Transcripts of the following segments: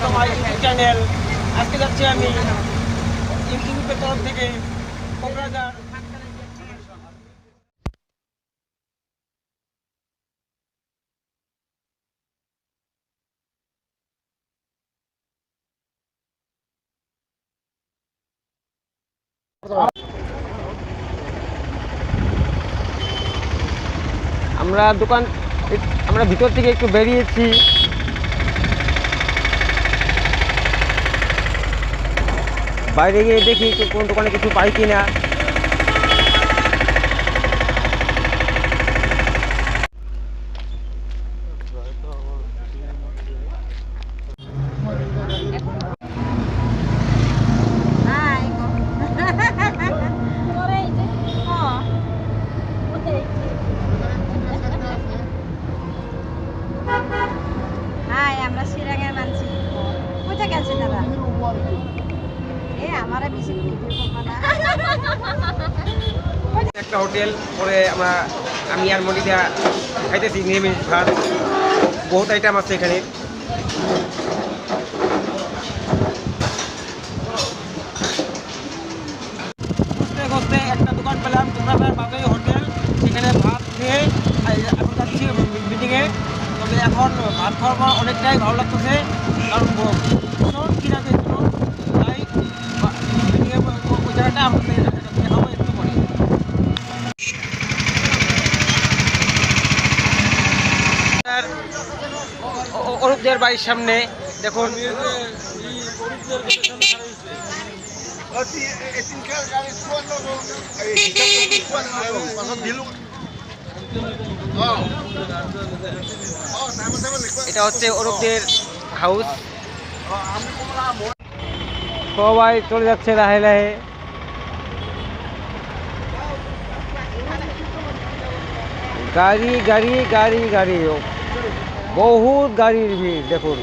To my YouTube channel. আজকে যাচ্ছি আমি ইউটিউবের তরফ থেকে কোকরাঝার। আমরা ভিতর থেকে একটু বেরিয়েছি। বাইরে গিয়ে দেখি কোন দোকানে কিছু পাই কিনা। একটা হোটেল পরে আমি আর মনিদা খাইতেছি নিরামিষ ভাত, বহুত আইটেম আছে এখানে। খুঁজতে খুঁজতে একটা দোকান পেলাম, কোকরাঝার বাজারে হোটেল। সেখানে ভাত খেয়ে এখন যাচ্ছি মিটিংয়ে। তবে এখন ভাত খাওয়ার পর অনেকটাই ভালো লাগতেছে, কারণ কিনা পেয়েছিল, তাই মিটিংয়ে ওই জায়গাটা আমাদের দেখাবো একটু পরে। অরূপদের বাড়ির সামনে দেখুন, এটা হচ্ছে অরূপদের হাউস। সবাই চলে যাচ্ছে লাহে লাহে। গাড়ি গাড়ি গাড়ি গাড়ি, বহুত গাড়ির ভিড় দেখুন।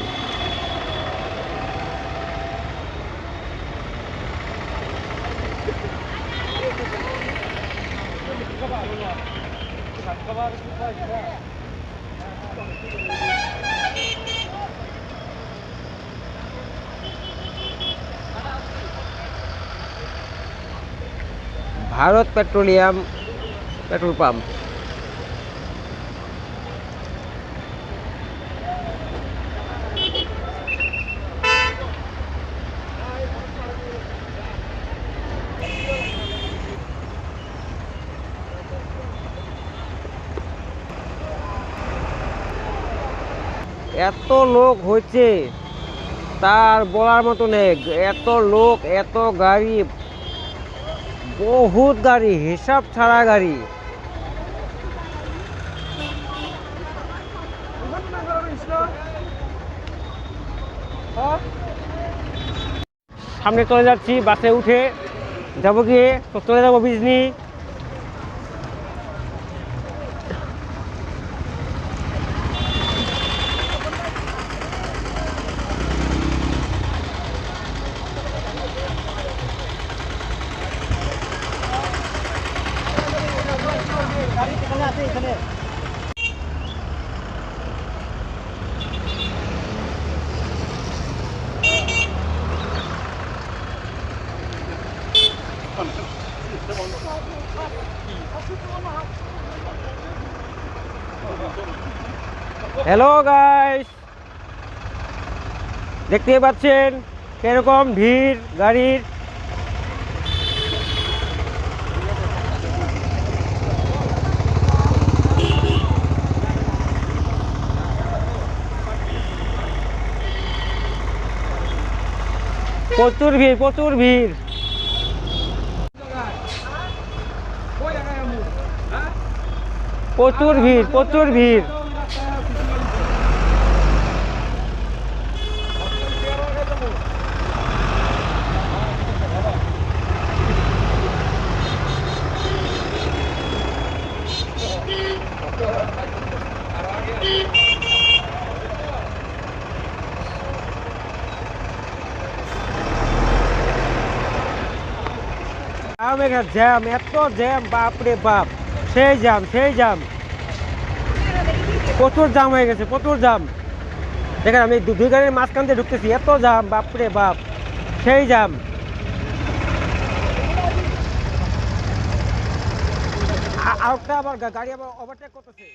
Bharat petroleum petrol pump. এত লোক হয়েছে তার বলার মতো নেই। এত লোক, এত গাড়ি, বহুত গাড়ি, হিসাব ছাড়া গাড়ি। সামনে চলে যাচ্ছি, বাসে উঠে যাবো, গিয়ে তো চলে যাবো বিজনি। হ্যালো গাইস, দেখতে পাচ্ছেন কিরকম ভিড় গাড়ির। প্রচুর ভিড়, প্রচুর ভিড়। প্রচুর ভিড়, প্রচুর ভিড়। জ্যাম, এত জ্যাম, বাপরে বাপ, সেই জ্যাম, সেই জ্যাম, প্রচুর জ্যাম হয়ে গেছে, প্রচুর জ্যাম। দেখেন আমি দুই গাড়ির মাঝখান দিয়ে ঢুকতেছি, এত জাম, বাপরে বাপ, সেই জাম। আরেকটা আবার গাড়ি আবার ওভারটেক করতেছে।